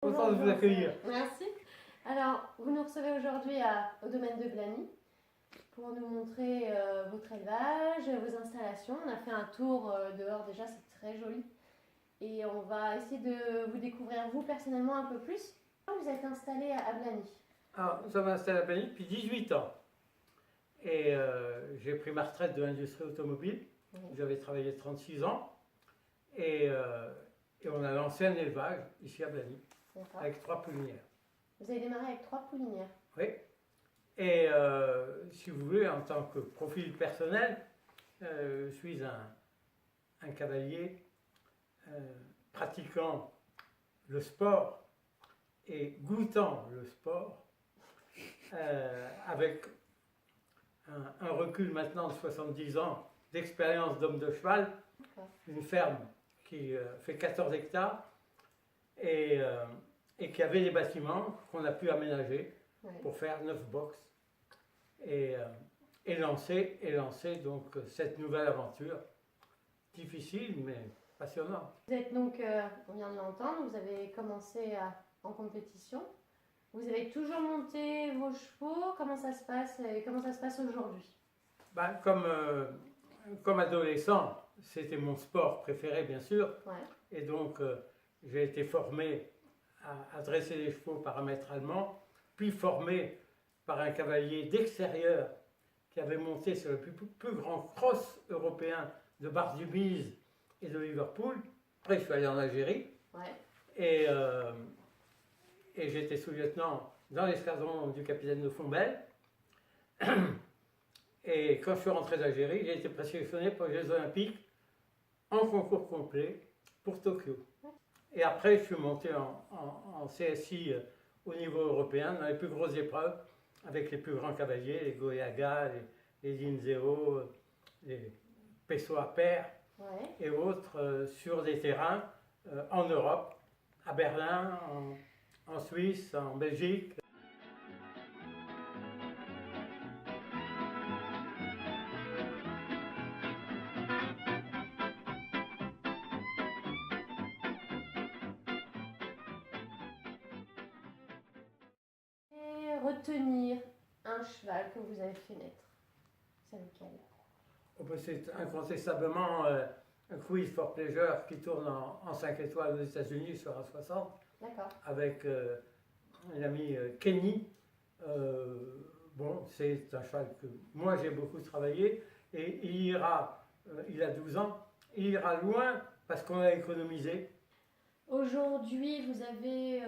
Content de vous accueillir. Merci. Alors, vous nous recevez aujourd'hui au domaine de Blany pour nous montrer votre élevage, vos installations. On a fait un tour dehors déjà, c'est très joli. Et on va essayer de vous découvrir vous personnellement un peu plus. Vous êtes installé à Blany. Alors, nous sommes installés à Blany depuis 18 ans. Et j'ai pris ma retraite de l'industrie automobile. Oui. J'avais travaillé 36 ans. Et on a lancé un élevage ici à Blany, avec 3 poulinières. Vous avez démarré avec 3 poulinières. Oui. Et si vous voulez, en tant que profil personnel, je suis un cavalier pratiquant le sport et goûtant le sport, avec un recul maintenant de 70 ans d'expérience d'homme de cheval, une ferme qui fait 14 hectares et qui avait des bâtiments qu'on a pu aménager pour faire 9 box et lancer donc cette nouvelle aventure difficile mais passionnante. Vous êtes donc, on vient de l'entendre, vous avez commencé en compétition. Vous avez toujours monté vos chevaux. Comment ça se passe et comment ça se passe aujourd'hui? Ben, comme adolescent, c'était mon sport préféré bien sûr. Ouais. Et donc j'ai été formé à dresser les chevaux par un maître allemand, puis formé par un cavalier d'extérieur qui avait monté sur le plus grand cross européen de Bar-du-Bise et de Liverpool. Après, je suis allé en Algérie. Ouais. Et j'étais sous-lieutenant dans l'escadron du capitaine de Fombelle. Et quand je suis rentré d'Algérie, j'ai été présélectionné pour les Jeux Olympiques en concours complet pour Tokyo. Et après, je suis monté en CSI au niveau européen, dans les plus grosses épreuves, avec les plus grands cavaliers, les Goyaga, les Linzeo, les Pessoa Père et autres, sur des terrains en Europe, à Berlin, en Suisse, en Belgique. Et retenir un cheval que vous avez fait naître, c'est lequel? C'est incontestablement un Quiz for Pleasure qui tourne en 5 étoiles aux États-Unis sur A60. D'accord. Avec l'ami Kenny. Bon, c'est un cheval que moi j'ai beaucoup travaillé et il a 12 ans, il ira loin parce qu'on a économisé. Aujourd'hui, vous avez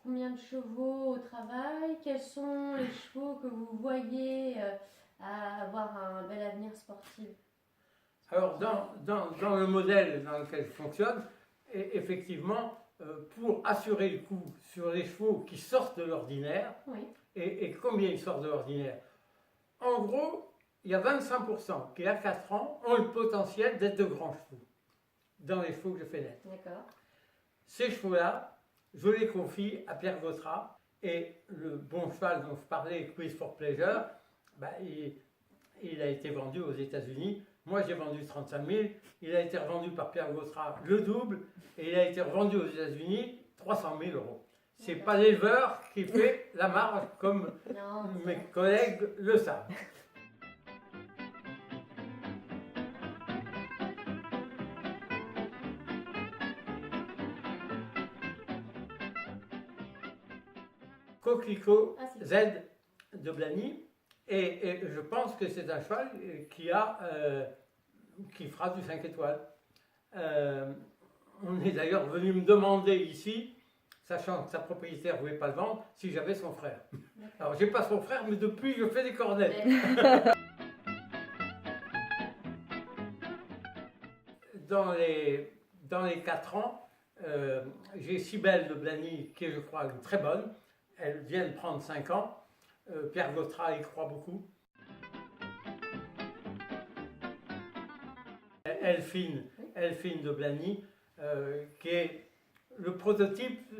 combien de chevaux au travail? Quels sont les chevaux que vous voyez avoir un bel avenir sportif? Alors, dans le modèle dans lequel je fonctionne, effectivement, pour assurer le coup sur les chevaux qui sortent de l'ordinaire, et combien ils sortent de l'ordinaire? En gros, il y a 25% qui, à 4 ans, ont le potentiel d'être de grands chevaux, dans les chevaux que je fais naître. D'accord. Ces chevaux-là, je les confie à Pierre Gautrat, et le bon cheval dont je parlais, Quiz for Pleasure, il a été vendu aux États-Unis. Moi, j'ai vendu 35 000. Il a été revendu par Pierre Gautrat le double, et il a été revendu aux États-Unis 300 000 euros. C'est pas l'éleveur qui fait la marge comme mes collègues le savent. Coquelicot Z de Blany, et je pense que c'est un cheval qui fera du 5 étoiles. On est d'ailleurs venu me demander ici, sachant que sa propriétaire ne voulait pas le vendre, si j'avais son frère. Alors j'ai pas son frère, mais depuis je fais des cornettes. Dans les 4 ans, j'ai Cybèle de Blany, qui est je crois une très bonne. Elle vient de prendre 5 ans. Pierre Gautrat y croit beaucoup. Elphine de Blany, qui est le prototype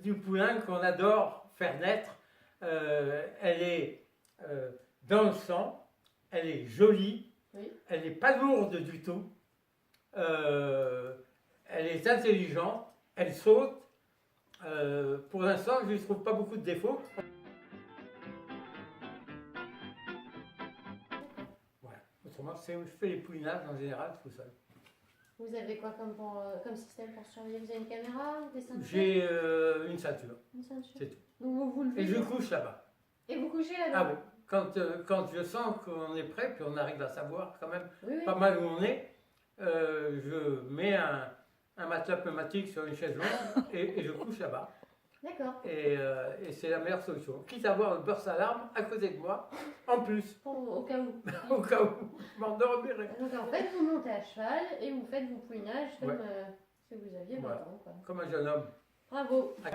du poulain qu'on adore faire naître. Elle est dans le sang, elle est jolie, elle n'est pas lourde du tout, elle est intelligente, elle saute, Pour l'instant, je ne trouve pas beaucoup de défauts. Voilà. Autrement, je fais les pouinages en général tout seul. Vous avez quoi comme système pour surveiller? Vous avez une caméra, des ceintures? J'ai une ceinture. Une ceinture. C'est tout. Donc vous le Et faites. je couche là-bas. Et vous couchez là-bas? Ah oui. Quand je sens qu'on est prêt, puis on arrive à savoir quand même Oui, oui. pas mal où on est, je mets un matelas pneumatique sur une chaise longue et je couche là-bas. D'accord. Et c'est la meilleure solution. Quitte à avoir le burst alarme à côté de moi, en plus, Au cas où. au cas où je m'endormirais. Donc en fait, vous montez à cheval et vous faites vos pouinages comme Ouais. si vous aviez 20 Voilà. ans. Quoi. Comme un jeune homme. Bravo. À